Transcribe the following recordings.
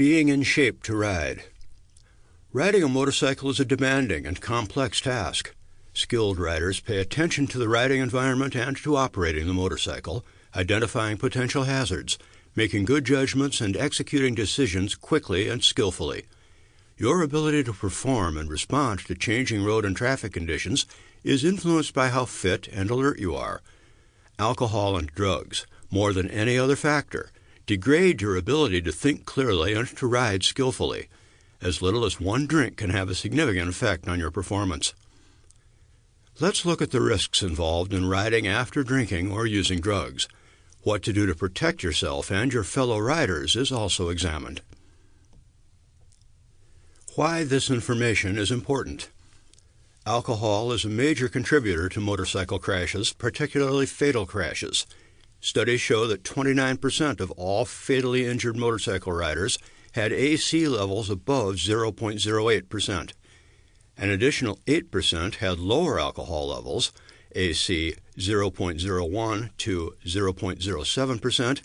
Being in shape to ride. Riding a motorcycle is a demanding and complex task. Skilled riders pay attention to the riding environment and to operating the motorcycle, identifying potential hazards, making good judgments, and executing decisions quickly and skillfully. Your ability to perform and respond to changing road and traffic conditions is influenced by how fit and alert you are. Alcohol and drugs, more than any other factor, degrade your ability to think clearly and to ride skillfully. As little as one drink can have a significant effect on your performance. Let's look at the risks involved in riding after drinking or using drugs. What to do to protect yourself and your fellow riders is also examined. Why this information is important. Alcohol is a major contributor to motorcycle crashes, particularly fatal crashes. Studies show that 29% of all fatally injured motorcycle riders had AC levels above 0.08%. An additional 8% had lower alcohol levels, AC 0.01 to 0.07%,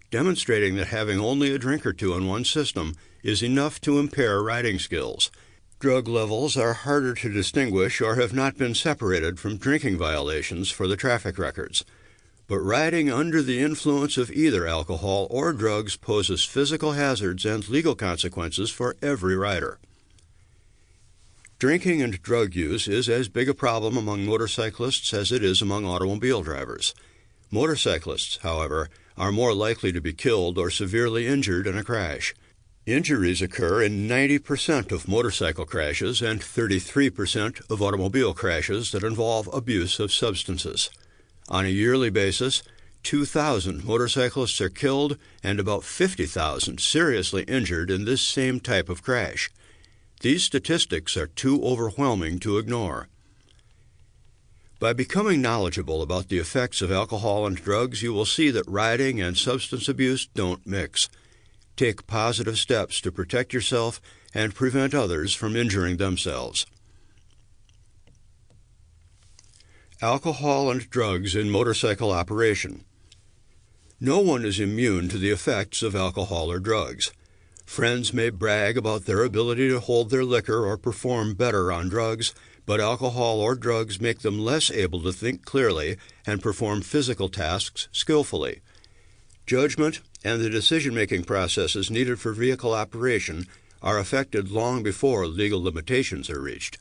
demonstrating that having only a drink or two in one's system is enough to impair riding skills. Drug levels are harder to distinguish or have not been separated from drinking violations for the traffic records. But riding under the influence of either alcohol or drugs poses physical hazards and legal consequences for every rider. Drinking and drug use is as big a problem among motorcyclists as it is among automobile drivers. Motorcyclists, however, are more likely to be killed or severely injured in a crash. Injuries occur in 90% of motorcycle crashes and 33% of automobile crashes that involve abuse of substances. On a yearly basis, 2,000 motorcyclists are killed and about 50,000 seriously injured in this same type of crash. These statistics are too overwhelming to ignore. By becoming knowledgeable about the effects of alcohol and drugs, you will see that riding and substance abuse don't mix. Take positive steps to protect yourself and prevent others from injuring themselves. Alcohol and drugs in motorcycle operation. No one is immune to the effects of alcohol or drugs. Friends may brag about their ability to hold their liquor or perform better on drugs, but alcohol or drugs make them less able to think clearly and perform physical tasks skillfully. Judgment and the decision-making processes needed for vehicle operation are affected long before legal limitations are reached.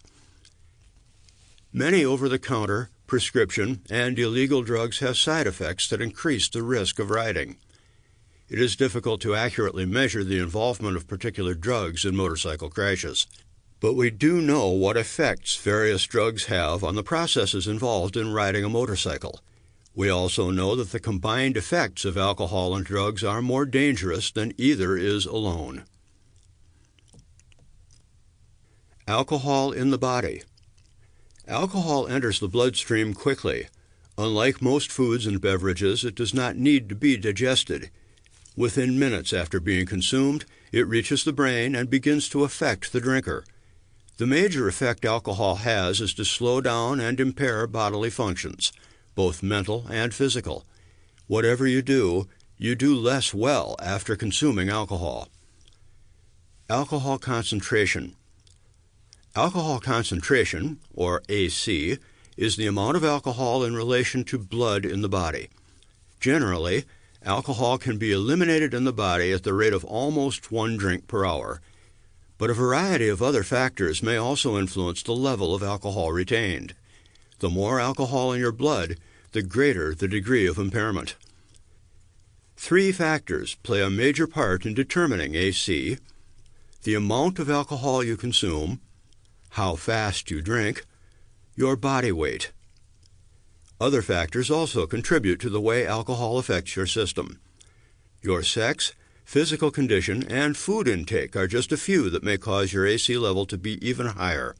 Many over-the-counter, prescription, and illegal drugs have side effects that increase the risk of riding. It is difficult to accurately measure the involvement of particular drugs in motorcycle crashes, but we do know what effects various drugs have on the processes involved in riding a motorcycle. We also know that the combined effects of alcohol and drugs are more dangerous than either is alone. Alcohol in the body. Alcohol enters the bloodstream quickly. Unlike most foods and beverages, it does not need to be digested. Within minutes after being consumed, it reaches the brain and begins to affect the drinker. The major effect alcohol has is to slow down and impair bodily functions, both mental and physical. Whatever you do less well after consuming alcohol. Alcohol concentration. Alcohol concentration, or AC, is the amount of alcohol in relation to blood in the body. Generally, alcohol can be eliminated in the body at the rate of almost 1 drink per hour, but a variety of other factors may also influence the level of alcohol retained. The more alcohol in your blood, the greater the degree of impairment. 3 factors play a major part in determining AC: the amount of alcohol you consume, how fast you drink, your body weight. Other factors also contribute to the way alcohol affects your system. Your sex, physical condition, and food intake are just a few that may cause your AC level to be even higher.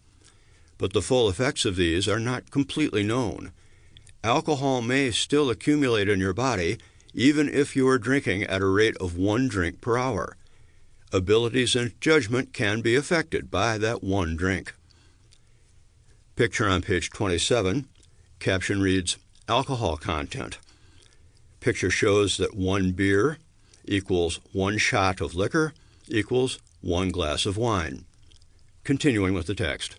But the full effects of these are not completely known. Alcohol may still accumulate in your body even if you are drinking at a rate of 1 drink per hour. Abilities and judgment can be affected by that 1 drink. Picture on page 27. Caption reads, Alcohol content. Picture shows that 1 beer equals 1 shot of liquor equals 1 glass of wine. Continuing with the text.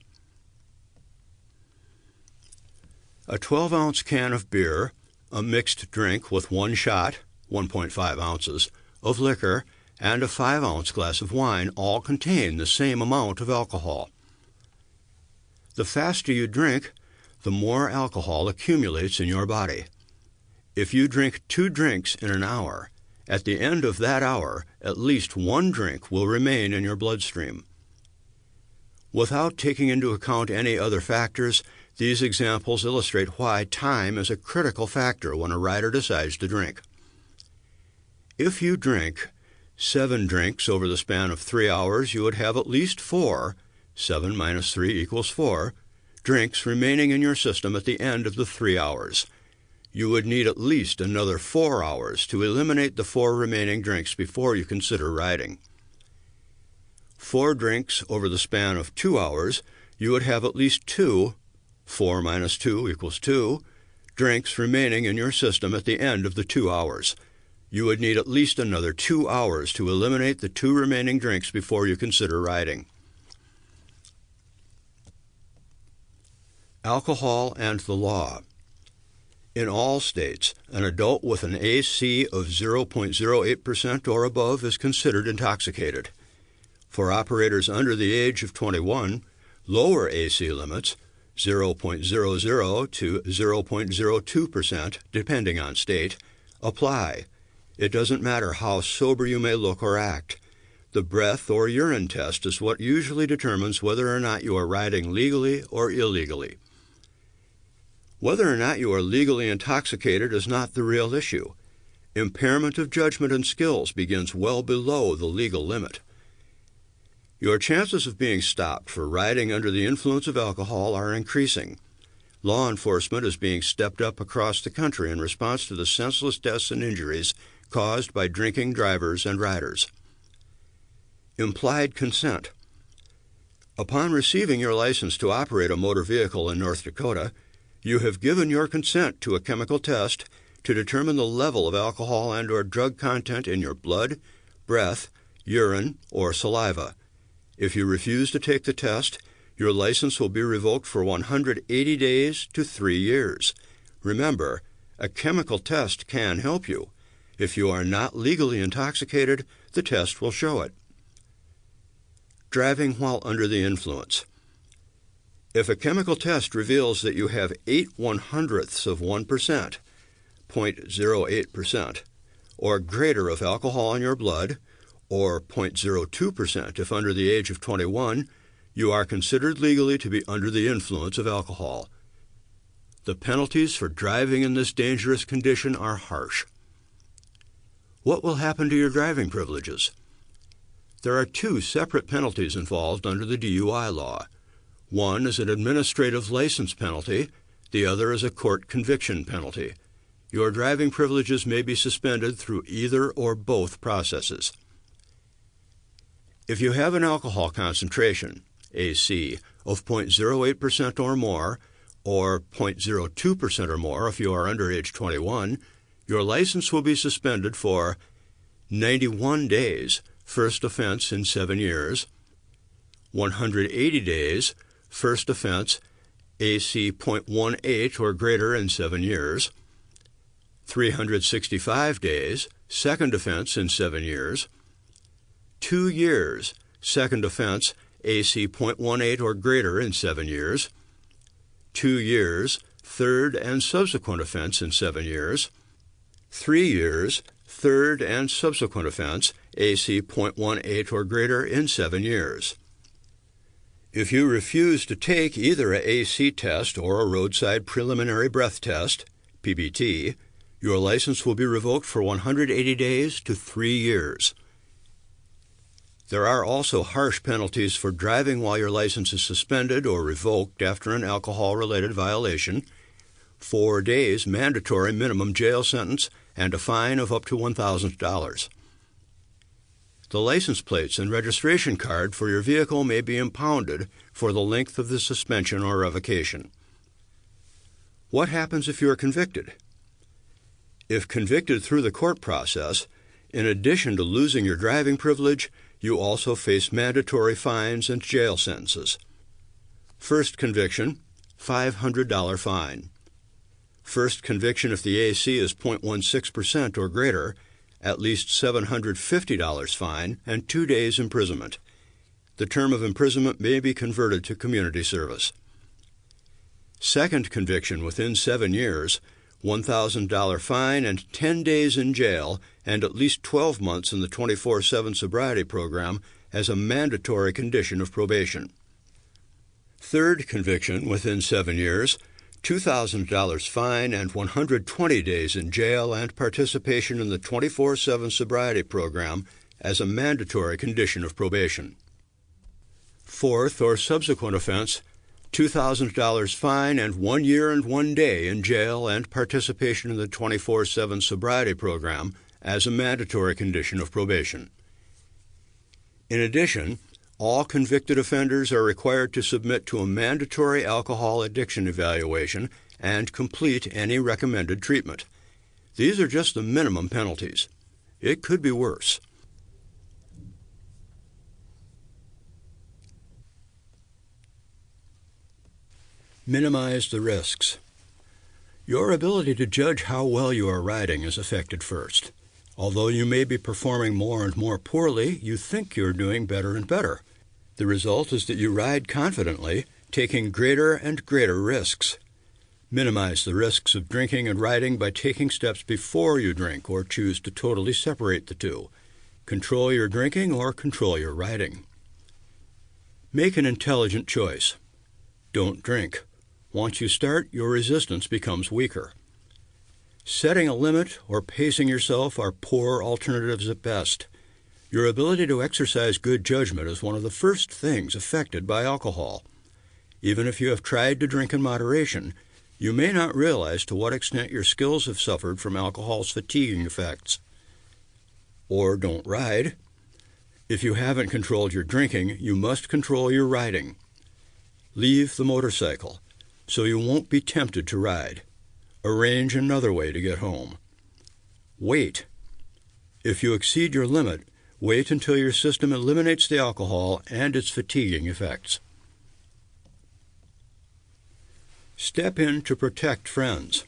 A 12-ounce can of beer, a mixed drink with 1 shot, 1.5 ounces, of liquor, and a 5-ounce glass of wine all contain the same amount of alcohol. The faster you drink, the more alcohol accumulates in your body. If you drink 2 drinks in an hour, at the end of that hour, at least 1 drink will remain in your bloodstream. Without taking into account any other factors, these examples illustrate why time is a critical factor when a rider decides to drink. If you drink 7 drinks over the span of 3 hours, you would have at least 4, 7 minus 3 equals 4, drinks remaining in your system at the end of the 3 hours. You would need at least another 4 hours to eliminate the 4 remaining drinks before you consider riding. 4 drinks over the span of 2 hours, you would have at least 2, 4 minus 2 equals 2, drinks remaining in your system at the end of the 2 hours. You would need at least another 2 hours to eliminate the 2 remaining drinks before you consider riding. Alcohol and the law. In all states, an adult with an AC of 0.08% or above is considered intoxicated. For operators under the age of 21, lower AC limits, 0.00 to 0.02%, depending on state, apply. It doesn't matter how sober you may look or act. The breath or urine test is what usually determines whether or not you are riding legally or illegally. Whether or not you are legally intoxicated is not the real issue. Impairment of judgment and skills begins well below the legal limit. Your chances of being stopped for riding under the influence of alcohol are increasing. Law enforcement is being stepped up across the country in response to the senseless deaths and injuries caused by drinking drivers and riders. Implied consent. Upon receiving your license to operate a motor vehicle in North Dakota, you have given your consent to a chemical test to determine the level of alcohol and/or drug content in your blood, breath, urine, or saliva. If you refuse to take the test, your license will be revoked for 180 days to 3 years. Remember, a chemical test can help you. If you are not legally intoxicated, the test will show it. Driving while under the influence. If a chemical test reveals that you have 0.08%, 0.08%, or greater of alcohol in your blood, or 0.02% if under the age of 21, you are considered legally to be under the influence of alcohol. The penalties for driving in this dangerous condition are harsh. What will happen to your driving privileges? There are 2 separate penalties involved under the DUI law. One is an administrative license penalty, the other is a court conviction penalty. Your driving privileges may be suspended through either or both processes. If you have an alcohol concentration, AC, of 0.08% or more, or 0.02% or more if you are under age 21, your license will be suspended for 91 days, first offense in 7 years, 180 days, first offense, AC 0.18 or greater in 7 years, 365 days, second offense in 7 years, 2 years, second offense, AC 0.18 or greater in 7 years, 2 years, third and subsequent offense in 7 years, 3 years, third and subsequent offense, AC 0.18 or greater in 7 years. If you refuse to take either a AC test or a roadside preliminary breath test, PBT, your license will be revoked for 180 days to 3 years. There are also harsh penalties for driving while your license is suspended or revoked after an alcohol-related violation, 4 days mandatory minimum jail sentence, and a fine of up to $1,000. The license plates and registration card for your vehicle may be impounded for the length of the suspension or revocation. What happens if you are convicted? If convicted through the court process, in addition to losing your driving privilege, You also face mandatory fines and jail sentences. First conviction, $500 fine. First conviction if the AC is 0.16% or greater, at least $750 fine and 2 days imprisonment. The term of imprisonment may be converted to community service. Second conviction within 7 years, $1,000 fine and 10 days in jail and at least 12 months in the 24/7 sobriety program as a mandatory condition of probation. Third conviction within 7 years, $2,000 fine and 120 days in jail and participation in the 24/7 sobriety program as a mandatory condition of probation. Fourth or subsequent offense, $2,000 fine and 1 year and 1 day in jail and participation in the 24/7 sobriety program as a mandatory condition of probation. In addition, all convicted offenders are required to submit to a mandatory alcohol addiction evaluation and complete any recommended treatment. These are just the minimum penalties. It could be worse. Minimize the risks. Your ability to judge how well you are riding is affected first. Although you may be performing more and more poorly, you think you're doing better and better. The result is that you ride confidently, taking greater and greater risks. Minimize the risks of drinking and riding by taking steps before you drink or choose to totally separate the two. Control your drinking or control your riding. Make an intelligent choice. Don't drink. Once you start, your resistance becomes weaker. Setting a limit or pacing yourself are poor alternatives at best. Your ability to exercise good judgment is one of the first things affected by alcohol. Even if you have tried to drink in moderation, you may not realize to what extent your skills have suffered from alcohol's fatiguing effects. Or don't ride. If you haven't controlled your drinking, you must control your riding. Leave the motorcycle so you won't be tempted to ride. Arrange another way to get home. Wait. If you exceed your limit, wait until your system eliminates the alcohol and its fatiguing effects. Step in to protect friends.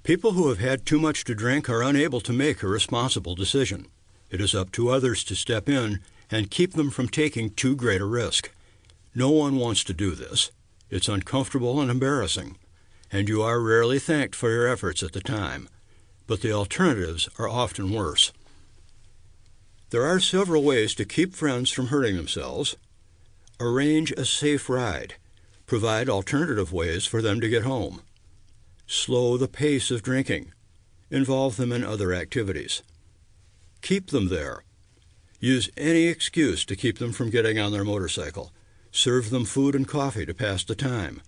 People who have had too much to drink are unable to make a responsible decision. It is up to others to step in and keep them from taking too great a risk. No one wants to do this. It's uncomfortable and embarrassing, and you are rarely thanked for your efforts at the time, but the alternatives are often worse. There are several ways to keep friends from hurting themselves. Arrange a safe ride. Provide alternative ways for them to get home. Slow the pace of drinking. Involve them in other activities. Keep them there. Use any excuse to keep them from getting on their motorcycle. Serve them food and coffee to pass the time.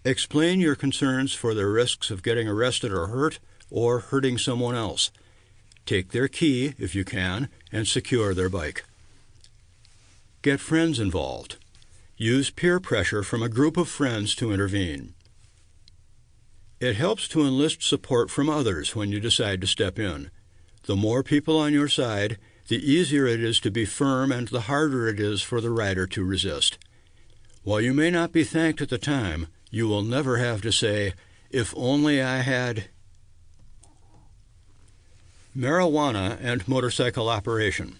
Explain your concerns for the risks of getting arrested or hurt or hurting someone else. Take their key, if you can, and secure their bike. Get friends involved. Use peer pressure from a group of friends to intervene. It helps to enlist support from others when you decide to step in. The more people on your side, the easier it is to be firm and the harder it is for the rider to resist. While you may not be thanked at the time, you will never have to say, "If only I had." Marijuana and motorcycle operation.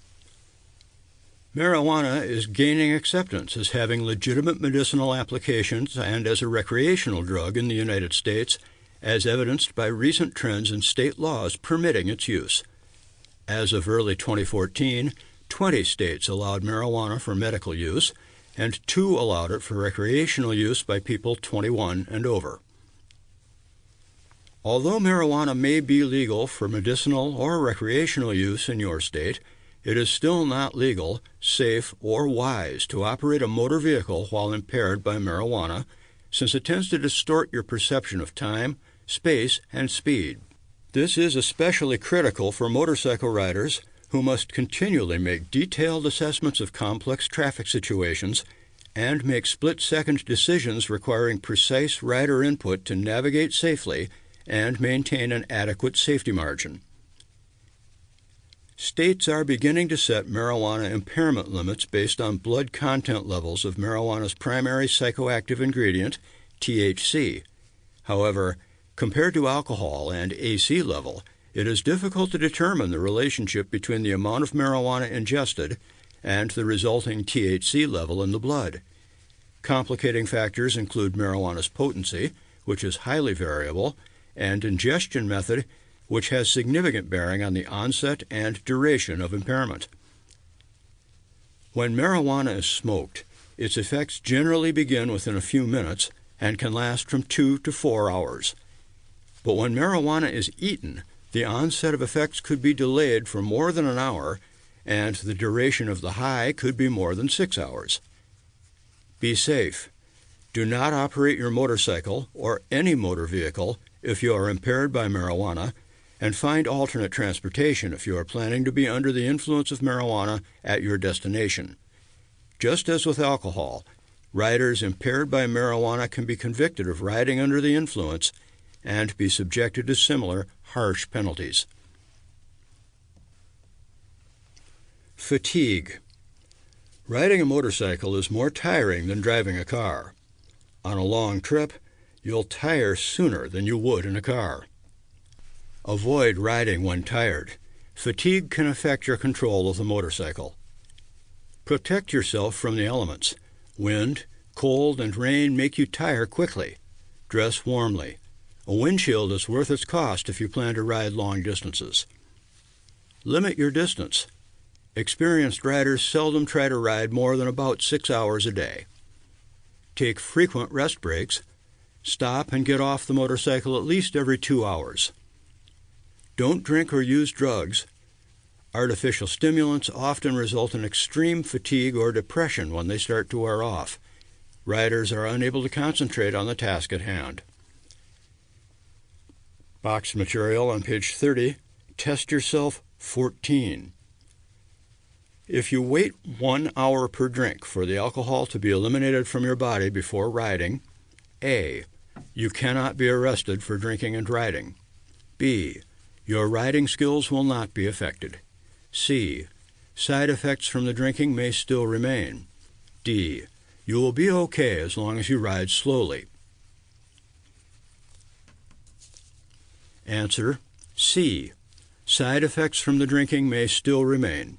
Marijuana is gaining acceptance as having legitimate medicinal applications and as a recreational drug in the United States, as evidenced by recent trends in state laws permitting its use. As of early 2014, 20 states allowed marijuana for medical use, and 2 allowed it for recreational use by people 21 and over. Although marijuana may be legal for medicinal or recreational use in your state, it is still not legal, safe, or wise to operate a motor vehicle while impaired by marijuana, since it tends to distort your perception of time, space, and speed. This is especially critical for motorcycle riders who must continually make detailed assessments of complex traffic situations and make split-second decisions requiring precise rider input to navigate safely and maintain an adequate safety margin. States are beginning to set marijuana impairment limits based on blood content levels of marijuana's primary psychoactive ingredient, THC. However, compared to alcohol and AC level, it is difficult to determine the relationship between the amount of marijuana ingested and the resulting THC level in the blood. Complicating factors include marijuana's potency, which is highly variable, and ingestion method, which has significant bearing on the onset and duration of impairment. When marijuana is smoked, its effects generally begin within a few minutes and can last from 2 to 4 hours. But when marijuana is eaten, the onset of effects could be delayed for more than an hour, and the duration of the high could be more than 6 hours. Be safe. Do not operate your motorcycle or any motor vehicle if you are impaired by marijuana, and find alternate transportation if you are planning to be under the influence of marijuana at your destination. Just as with alcohol, riders impaired by marijuana can be convicted of riding under the influence and be subjected to similar harsh penalties. Fatigue. Riding a motorcycle is more tiring than driving a car. On a long trip, you'll tire sooner than you would in a car. Avoid riding when tired. Fatigue can affect your control of the motorcycle. Protect yourself from the elements. Wind, cold, and rain make you tire quickly. Dress warmly. A windshield is worth its cost if you plan to ride long distances. Limit your distance. Experienced riders seldom try to ride more than about 6 hours a day. Take frequent rest breaks. Stop and get off the motorcycle at least every 2 hours. Don't drink or use drugs. Artificial stimulants often result in extreme fatigue or depression when they start to wear off. Riders are unable to concentrate on the task at hand. Box material on page 30, Test Yourself 14. If you wait 1 hour per drink for the alcohol to be eliminated from your body before riding, A. You cannot be arrested for drinking and riding. B. Your riding skills will not be affected. C. Side effects from the drinking may still remain. D. You will be okay as long as you ride slowly. Answer: C. Side effects from the drinking may still remain.